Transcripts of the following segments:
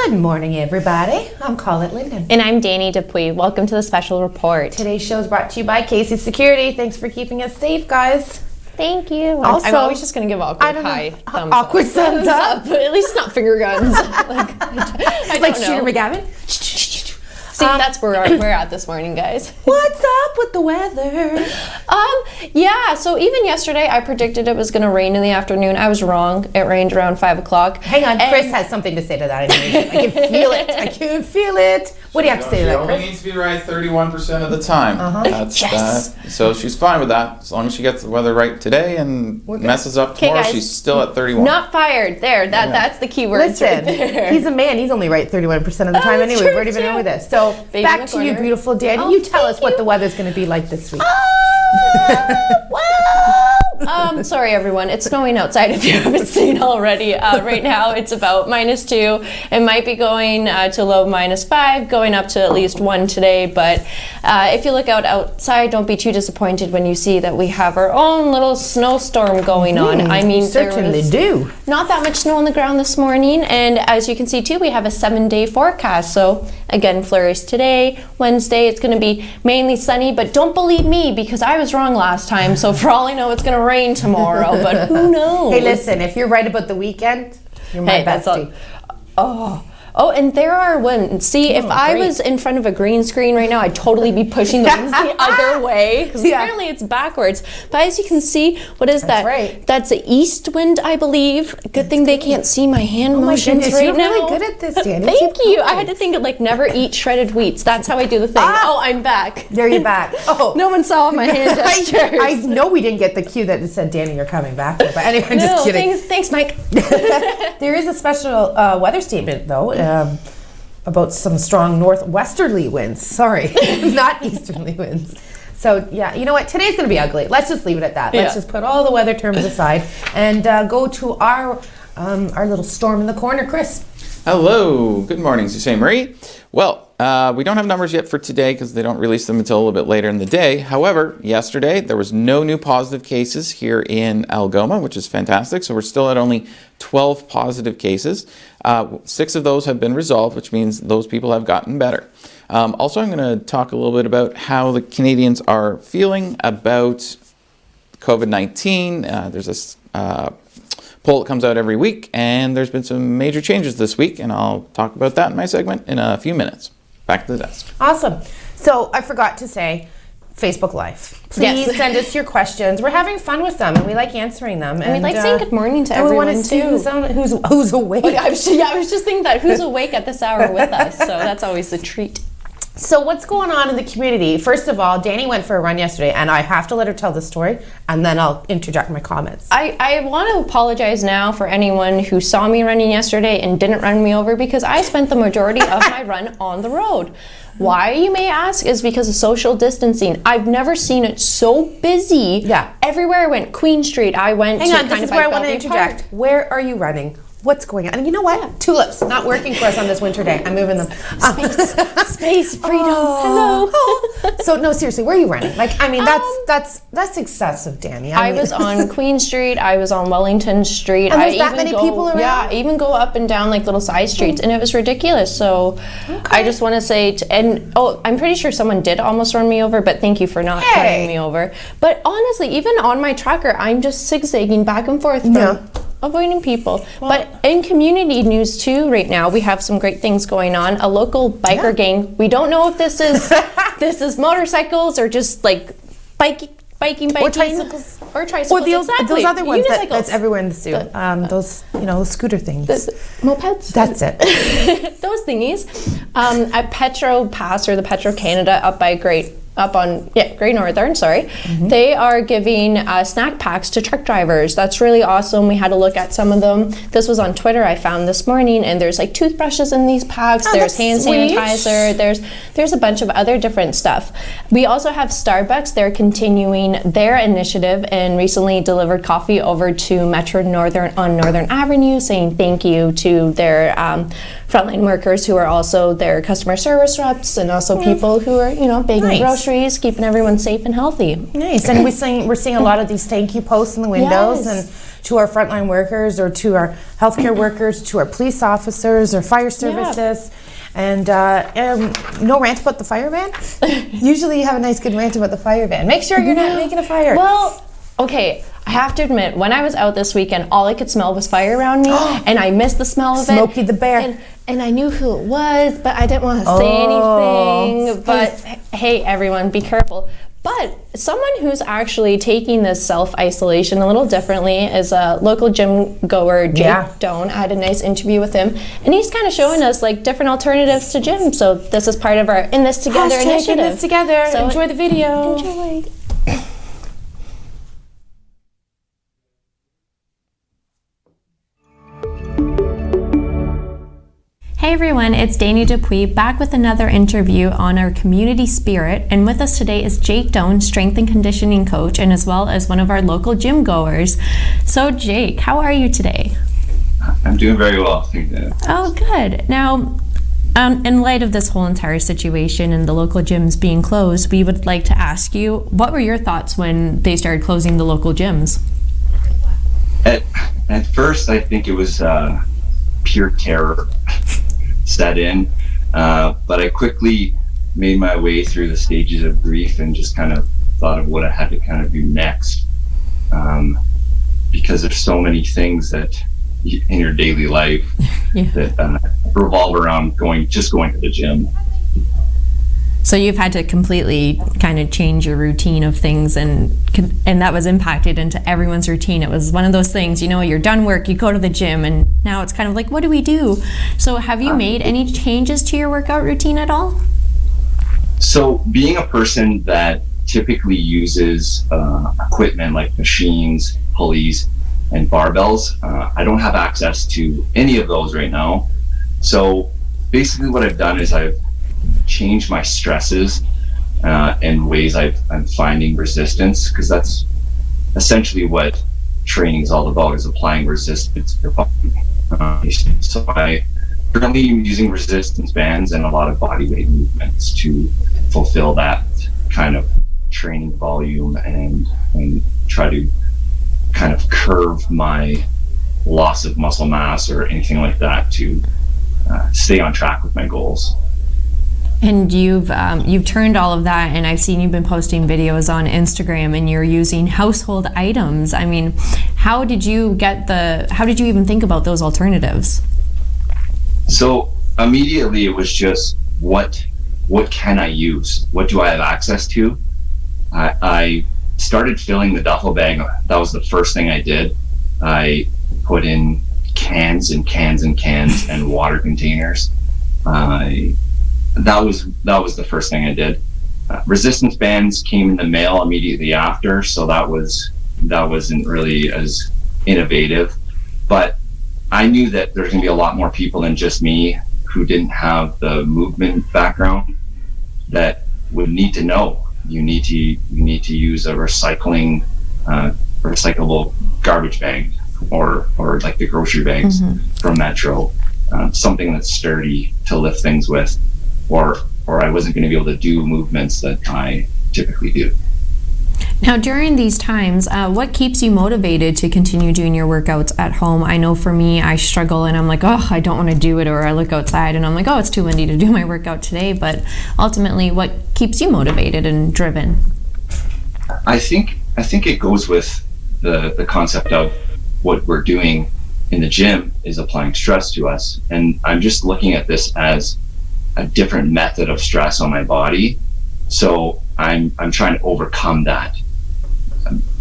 Good morning, everybody. I'm Colette Linden. And I'm Danny Dupuy. Welcome to the special report. Today's show is brought to you by Casey Security. Thanks for keeping us safe, guys. Thank you. Also, I'm always just going to give awkward thumbs awkward up. thumbs up. But at least not finger guns. I Like don't Shooter know. McGavin. See, that's where we're at this morning, guys. What's up with the weather? Yeah, so even yesterday I predicted it was going to rain in the afternoon. I was wrong. It rained around 5 o'clock. Hang on, Chris has something to say to that. I can feel it. I can feel it. What do you have to say to that, She only Chris? needs to be right 31% of the time. That's Yes. so she's fine with that. As long as she gets the weather right today and messes up tomorrow, guys. she's still at 31. Not fired. There, that's the key word. Listen, he's a man. He's only right 31% of the time that's anyway. true, We've already been too. over this. So Baby back in the to you, corner. beautiful Danny. Oh, You tell us thank what you. the weather's going to be like this week. Sorry everyone, it's snowing outside if you haven't seen already. Right now it's about -2. It might be going to low -5, going up to at least 1 today. But if you look outside, don't be too disappointed when you see that we have our own little snowstorm going on. I mean, certainly do. Not that much snow on the ground this morning, and as you can see too, we have a 7-day forecast. So again, flurries today, Wednesday, it's going to be mainly sunny, but don't believe me because I was wrong last time. So for all I know, it's going to rain tomorrow, but who knows? Hey, listen, if you're right about the weekend, you're my Hey, that's bestie. Oh, and there are winds. See, if I great. was in front of a green screen right now, I'd totally be pushing the winds the other way because Yeah. apparently it's backwards. But as you can see, what is that? right. That's the east wind, I believe. Good thing they can't see my hand Oh my motions goodness, right you're now. really good at this, Danny. Thank Keep you. going. I had to think of like never eat shredded wheats. That's how I do the thing. Ah! Oh, I'm back. There you're back. Oh. No one saw my hand gestures. I know we didn't get the cue that said, Danny, you're coming back. But anyway, I'm no, just kidding. thanks, Mike. There is a special weather statement, though, about some strong northwesterly winds. Sorry, not easterly winds. So, yeah, you know what? Today's going to be ugly. Let's just leave it at that. Let's Yeah. just put all the weather terms aside and go to our little storm in the corner, Chris. Hello. Good morning, Susie Marie. Well, we don't have numbers yet for today because they don't release them until a little bit later in the day. However, yesterday there was no new positive cases here in Algoma, which is fantastic. So we're still at only 12 positive cases. 6 of those have been resolved, which means those people have gotten better. Also, I'm going to talk a little bit about how the Canadians are feeling about COVID-19. There's this poll that comes out every week, and there's been some major changes this week, and I'll talk about that in my segment in a few minutes. Back to the desk. Awesome. So I forgot to say, Facebook Live. Please Yes. send us your questions. We're having fun with them, and we like answering them. And we like saying good morning to and we everyone want to see too. who's awake. I was just thinking that who's awake at this hour with us, so that's always a treat. So what's going on in the community? First of all, Danny went for a run yesterday, and I have to let her tell the story, and then I'll interject my comments. I want to apologize now for anyone who saw me running yesterday and didn't run me over because I spent the majority of my run on the road. Why, you may ask, is because of social distancing. I've never seen it so busy. Yeah. Everywhere I went, Queen Street, I went Hang to on, this kind is of where I by want to Bellevue interject. Park. Where are you running? What's going on? And you know what? Tulips not working for us on this winter day. I'm moving them. Space, freedom, hello. So no, seriously, where are you running? Like, I mean, that's excessive, Danny. I mean- was on Queen Street. I was on Wellington Street. And there's I that even many go, people around? Yeah, I even go up and down like little side streets, and it was ridiculous. So I just want to say, I'm pretty sure someone did almost run me over, but thank you for not Hey. running me over. But honestly, even on my tracker, I'm just zigzagging back and forth from Yeah. avoiding people. But in community news too, right now we have some great things going on. A local biker gang. We don't know if this is motorcycles or just like biking. Or tricycles. Or tricycles. Or those exactly. other ones Unicycles. that's everywhere in the zoo. Those, scooter things. Mopeds? That's it. Those thingies. At Petro Pass or the Petro Canada up by Great Northern, they are giving snack packs to truck drivers. That's really awesome. We had a look at some of them. This was on Twitter I found this morning, and there's like toothbrushes in these packs. Oh, there's that's hand sweet. sanitizer. There's a bunch of other different stuff. We also have Starbucks. They're continuing their initiative and recently delivered coffee over to Metro Northern on Northern Avenue, saying thank you to their frontline workers who are also their customer service reps and also people who are, bagging Nice. groceries groceries, keeping everyone safe and healthy. Nice. And we're seeing a lot of these thank you posts in the windows, Yes. and to our frontline workers, or to our healthcare workers, to our police officers or fire services. And no rant about the fire van? Usually you have a nice good rant about the fire van. Make sure you're not making a fire. Well, okay, I have to admit, when I was out this weekend, all I could smell was fire around me, and I missed the smell of Smokey it. the Bear. And I knew who it was, but I didn't want to say anything. But hey, everyone, be careful. But someone who's actually taking this self-isolation a little differently is a local gym goer, Jake Doan. I had a nice interview with him, and he's kind of showing us like different alternatives to gym. So this is part of our In This Together Hashtag initiative. In This Together. So enjoy the video. Enjoy. Hey everyone, it's Dani Dupuis back with another interview on our community spirit, and with us today is Jake Doan, strength and conditioning coach, and as well as one of our local gym goers. So Jake, how are you today? I'm doing very well, thank you. Oh, good. Now, in light of this whole entire situation and the local gyms being closed, we would like to ask you, what were your thoughts when they started closing the local gyms? At first, I think it was pure terror set in, but I quickly made my way through the stages of grief and just kind of thought of what I had to kind of do next, because there's so many things that in your daily life that revolve around going to the gym. So you've had to completely kind of change your routine of things, and that was impacted into everyone's routine. It was one of those things, you're done work, you go to the gym, and now it's kind of like, what do we do? So have you made any changes to your workout routine at all? So being a person that typically uses equipment like machines, pulleys, and barbells, I don't have access to any of those right now. So basically what I've done is I've changed my stresses and ways I'm finding resistance, because that's essentially what training is all about, is applying resistance to your body. So I currently am using resistance bands and a lot of body weight movements to fulfill that kind of training volume and try to kind of curve my loss of muscle mass or anything like that to stay on track with my goals. And you've turned all of that, and I've seen you've been posting videos on Instagram, and you're using household items. I mean, how did you even think about those alternatives? So immediately it was just what can I use? What do I have access to? I started filling the duffel bag. That was the first thing I did. I put in cans and cans and cans and water containers. That was the first thing I did. Resistance bands came in the mail immediately after, so that wasn't really as innovative. But I knew that there's going to be a lot more people than just me who didn't have the movement background that would need to know. You need to use a recyclable garbage bag or like the grocery bags from Metro, something that's sturdy to lift things with, or I wasn't going to be able to do movements that I typically do. Now, during these times, what keeps you motivated to continue doing your workouts at home? I know for me, I struggle and I'm like, oh, I don't want to do it, or I look outside and I'm like, oh, it's too windy to do my workout today. But ultimately, what keeps you motivated and driven? I think it goes with the concept of what we're doing in the gym is applying stress to us. And I'm just looking at this as a different method of stress on my body. So I'm trying to overcome that.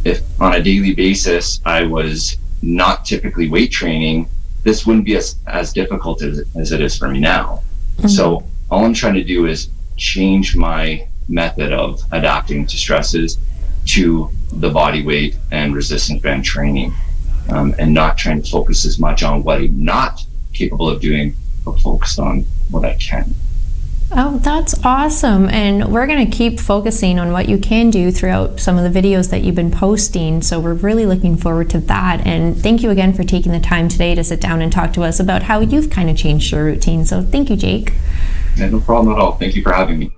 If on a daily basis I was not typically weight training, this wouldn't be as difficult as it is for me now. So all I'm trying to do is change my method of adapting to stresses to the body weight and resistance band training, and not trying to focus as much on what I'm not capable of doing, but focused on what I can. Oh, that's awesome. And we're going to keep focusing on what you can do throughout some of the videos that you've been posting. So we're really looking forward to that. And thank you again for taking the time today to sit down and talk to us about how you've kind of changed your routine. So thank you, Jake. Yeah, no problem at all. Thank you for having me.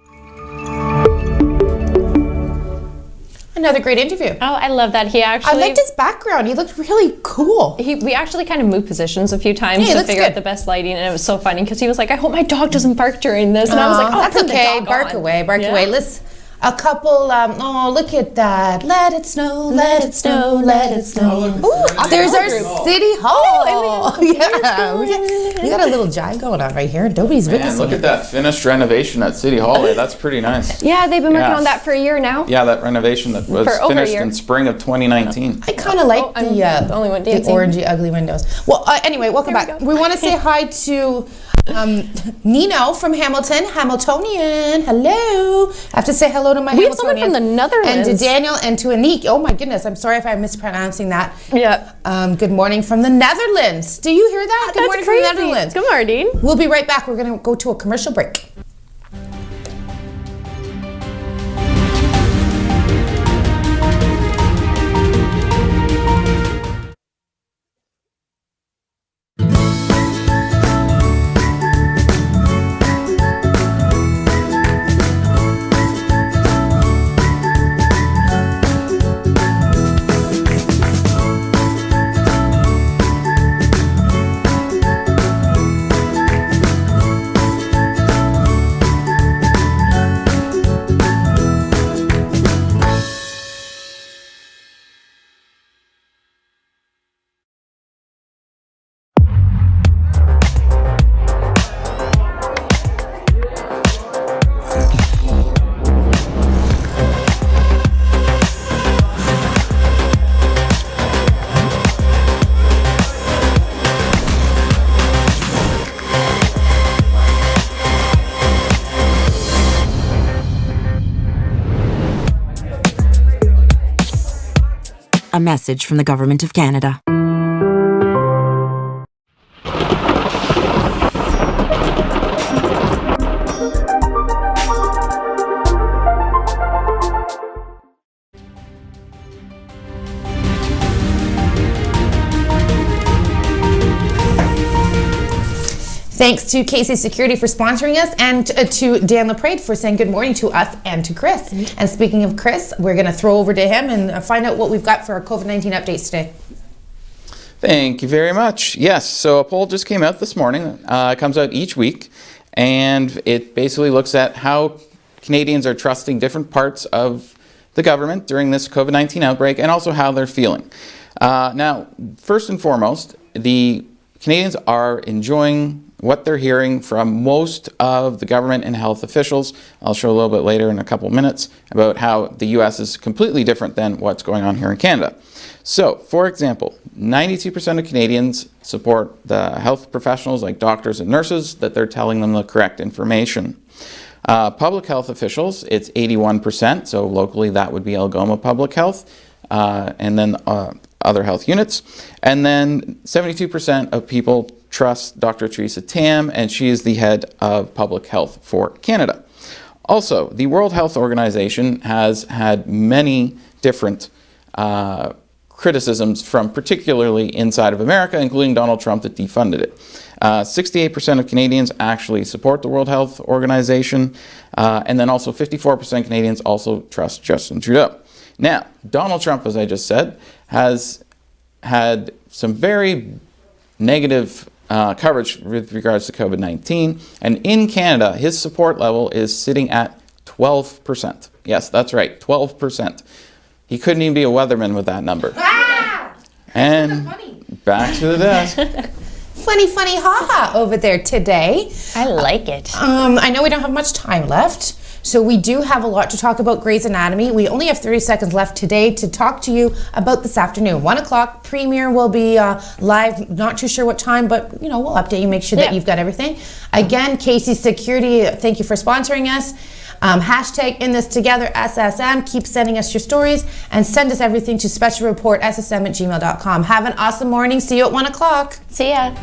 Another great interview. Oh, I love that. He I actually. liked his background. He looked really cool. We actually kind of moved positions a few times Yeah, to looks figure good. out the best lighting, and it was so funny because he was like, "I hope my dog doesn't bark during this," and I was like, "Oh, that's put the okay. dog Bark on." away, bark Yeah. away. Let's a couple. Oh, look at that! Let it snow, let it snow, let it snow. Ooh, there's our city hall. Yeah, we got a little jive going on right here. Nobody's Man, witnessing look it. at that finished renovation at City Hall there. That's pretty nice. Yeah, they've been working Yeah. on that for a year now. Yeah, that renovation that was For over a finished year. in spring of 2019. I kind of like I'm the only one the dancing. orangey, ugly windows. Well, anyway, welcome There we back. go. We want to say hi to Nino from Hamilton, Hamiltonian. Hello. I have to say hello to my We have someone from the Hamiltonians. Netherlands. And to Daniel and to Anik. Oh my goodness, I'm sorry if I'm mispronouncing that. Yeah. Good morning from the Netherlands. Do you hear that? Good That's morning crazy. from the Netherlands. Good morning. We'll be right back. We're going to go to a commercial break. A message from the Government of Canada. Thanks to Casey Security for sponsoring us, and to Dan LaPrade for saying good morning to us and to Chris. And speaking of Chris, we're going to throw over to him and find out what we've got for our COVID-19 updates today. Thank you very much. Yes, so a poll just came out this morning. It comes out each week, and it basically looks at how Canadians are trusting different parts of the government during this COVID-19 outbreak, and also how they're feeling. Now, first and foremost, the Canadians are enjoying what they're hearing from most of the government and health officials. I'll show a little bit later in a couple minutes about how the US is completely different than what's going on here in Canada. So, for example, 92% of Canadians support the health professionals like doctors and nurses, that they're telling them the correct information. Public health officials, it's 81%, so locally that would be Algoma Public Health, and then other health units. And then 72% of people trust Dr. Theresa Tam, and she is the head of public health for Canada. Also, the World Health Organization has had many different criticisms from particularly inside of America, including Donald Trump, that defunded it. 68% of Canadians actually support the World Health Organization, and then also 54% Canadians also trust Justin Trudeau. Now, Donald Trump, as I just said, has had some very negative coverage with regards to COVID-19, and in Canada, his support level is sitting at 12%. Yes, that's right, 12%. He couldn't even be a weatherman with that number. And back to the desk. Funny, haha over there today. I like it. I know we don't have much time left, so we do have a lot to talk about Grey's Anatomy. We only have 30 seconds left today to talk to you about this afternoon. 1 o'clock, premiere will be live. Not too sure what time, but we'll update you, make sure that you've got everything. Again, Casey Security, thank you for sponsoring us. Hashtag in this together, SSM. Keep sending us your stories and send us everything to specialreportssm@gmail.com. Have an awesome morning. See you at 1 o'clock. See ya.